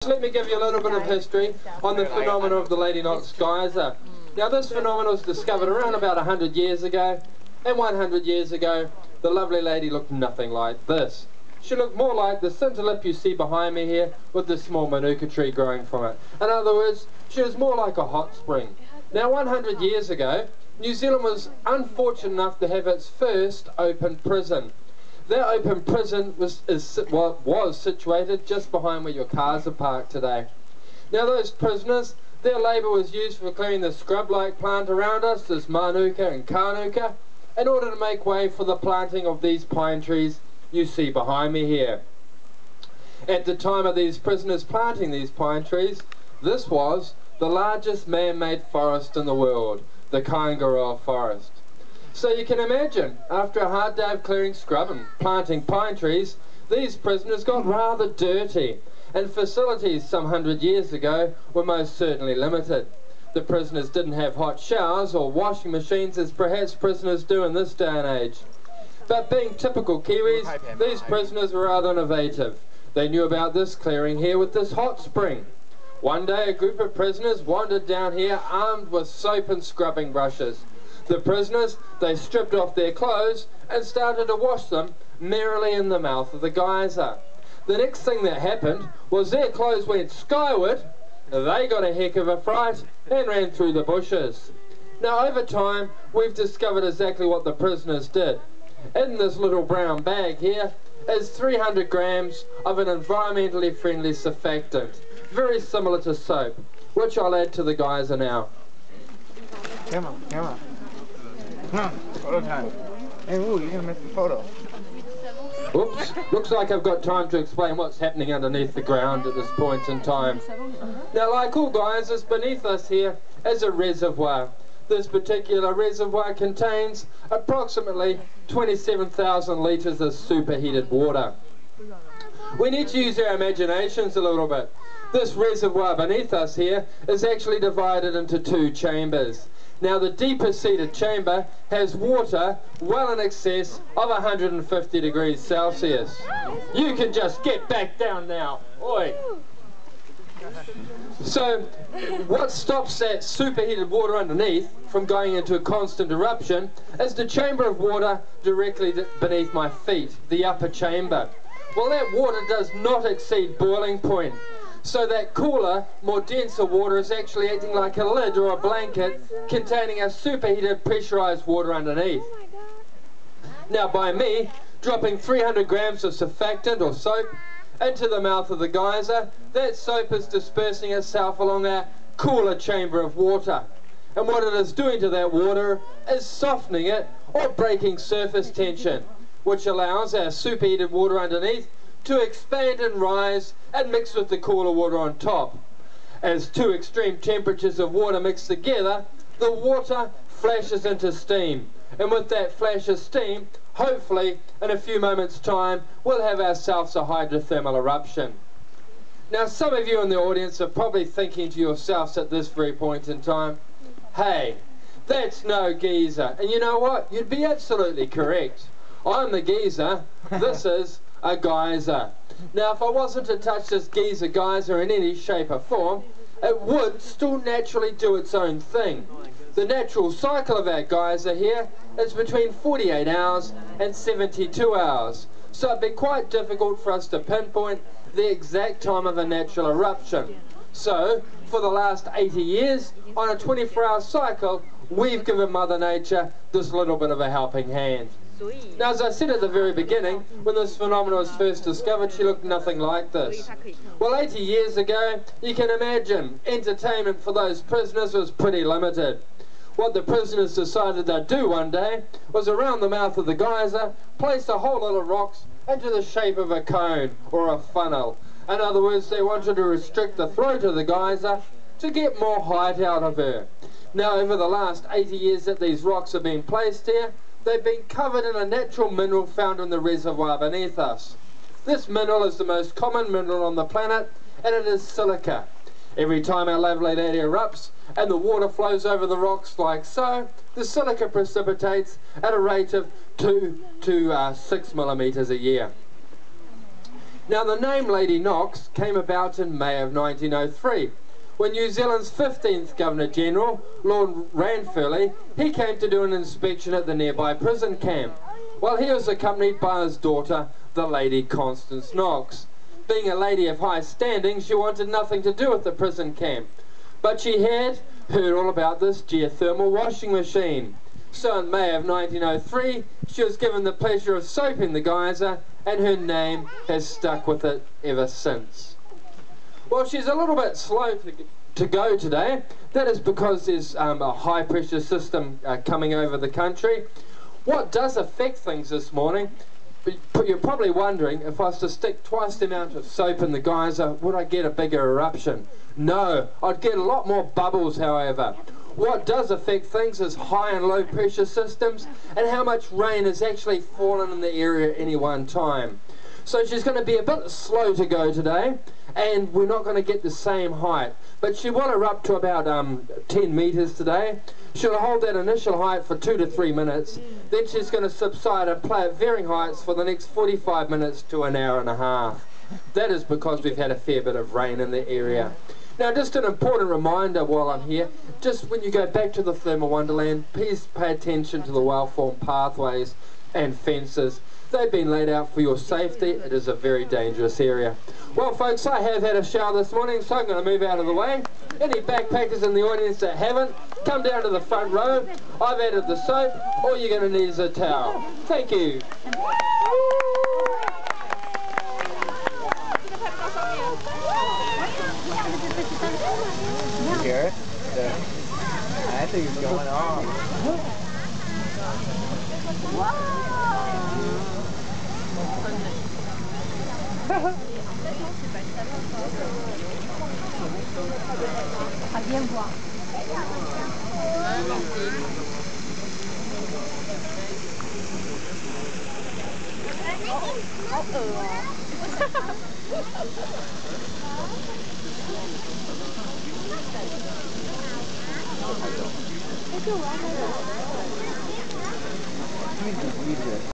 Let me give you a little bit of history on the phenomenon of the Lady Knox Geyser. Now this phenomenon was discovered around about 100 years ago, and 100 years ago the lovely lady looked nothing like this. She looked more like the cintalip you see behind me here with the small manuka tree growing from it. In other words, she was more like a hot spring. Now 100 years ago, New Zealand was unfortunate enough to have its first open prison. That open prison was situated just behind where your cars are parked today. Now those prisoners, their labour was used for clearing the scrub-like plant around us, this manuka and kanuka, in order to make way for the planting of these pine trees you see behind me here. At the time of these prisoners planting these pine trees, this was the largest man-made forest in the world, the Kaingaroa forest. So you can imagine, after a hard day of clearing scrub and planting pine trees, these prisoners got rather dirty, and facilities some 100 years ago were most certainly limited. The prisoners didn't have hot showers or washing machines as perhaps prisoners do in this day and age. But being typical Kiwis, these prisoners were rather innovative. They knew about this clearing here with this hot spring. One day a group of prisoners wandered down here armed with soap and scrubbing brushes. The prisoners, they stripped off their clothes and started to wash them merrily in the mouth of the geyser. The next thing that happened was their clothes went skyward, they got a heck of a fright and ran through the bushes. Now over time we've discovered exactly what the prisoners did. In this little brown bag here is 300 grams of an environmentally friendly surfactant, very similar to soap, which I'll add to the geyser now. Camera. Photo time. Hey, ooh, you're gonna miss the photo. Oops, looks like I've got time to explain what's happening underneath the ground at this point in time. Now, like all geysers, beneath us here is a reservoir. This particular reservoir contains approximately 27,000 litres of superheated water. We need to use our imaginations a little bit. This reservoir beneath us here is actually divided into two chambers. Now the deeper seated chamber has water well in excess of 150 degrees Celsius. You can just get back down now. Oi! So what stops that superheated water underneath from going into a constant eruption is the chamber of water directly beneath my feet, the upper chamber. Well, that water does not exceed boiling point. So that cooler, more denser water is actually acting like a lid or a blanket containing a superheated pressurized water underneath. Now by me dropping 300 grams of surfactant or soap into the mouth of the geyser, that soap is dispersing itself along that cooler chamber of water. And what it is doing to that water is softening it or breaking surface tension, which allows our superheated water underneath to expand and rise and mix with the cooler water on top. As two extreme temperatures of water mix together, the water flashes into steam, and with that flash of steam, hopefully in a few moments time we'll have ourselves a hydrothermal eruption. Now some of you in the audience are probably thinking to yourselves at this very point in time, hey, that's no geyser. And you know what? You'd be absolutely correct. I'm the geyser, this is a geyser. Now if I wasn't to touch this geyser in any shape or form, it would still naturally do its own thing. The natural cycle of our geyser here is between 48 hours and 72 hours. So it'd be quite difficult for us to pinpoint the exact time of a natural eruption. So for the last 80 years, on a 24-hour cycle, we've given Mother Nature this little bit of a helping hand. Now, as I said at the very beginning, when this phenomenon was first discovered, she looked nothing like this. Well, 80 years ago, you can imagine, entertainment for those prisoners was pretty limited. What the prisoners decided they'd do one day was around the mouth of the geyser, place a whole lot of rocks into the shape of a cone or a funnel. In other words, they wanted to restrict the throat of the geyser to get more height out of her. Now, over the last 80 years that these rocks have been placed here, they've been covered in a natural mineral found in the reservoir beneath us. This mineral is the most common mineral on the planet, and it is silica. Every time our lovely lady erupts and the water flows over the rocks like so, the silica precipitates at a rate of 2 to 6 millimeters a year. Now the name Lady Knox came about in May of 1903, when New Zealand's 15th Governor-General, Lord Ranfurly, he came to do an inspection at the nearby prison camp. Well, he was accompanied by his daughter, the Lady Constance Knox. Being a lady of high standing, she wanted nothing to do with the prison camp. But she had heard all about this geothermal washing machine. So in May of 1903, she was given the pleasure of soaping the geyser, and her name has stuck with it ever since. Well, she's a little bit slow to go today. That is because there's a high pressure system coming over the country. What does affect things this morning, you're probably wondering, if I was to stick twice the amount of soap in the geyser, would I get a bigger eruption? No, I'd get a lot more bubbles, however. What does affect things is high and low pressure systems and how much rain has actually fallen in the area at any one time. So she's going to be a bit slow to go today, and we're not going to get the same height. But she will erupt to about 10 metres today. She'll hold that initial height for 2 to 3 minutes. Then she's going to subside and play at varying heights for the next 45 minutes to an hour and a half. That is because we've had a fair bit of rain in the area. Now, just an important reminder while I'm here, just when you go back to the thermal wonderland, please pay attention to the well-formed pathways and fences. They've been laid out for your safety. It is a very dangerous area. Well, folks, I have had a shower this morning, so I'm going to move out of the way. Any backpackers in the audience that haven't, come down to the front row. I've added the soap. All you're going to need is a towel. Thank you. Gareth, I think it's going on. À bien voir.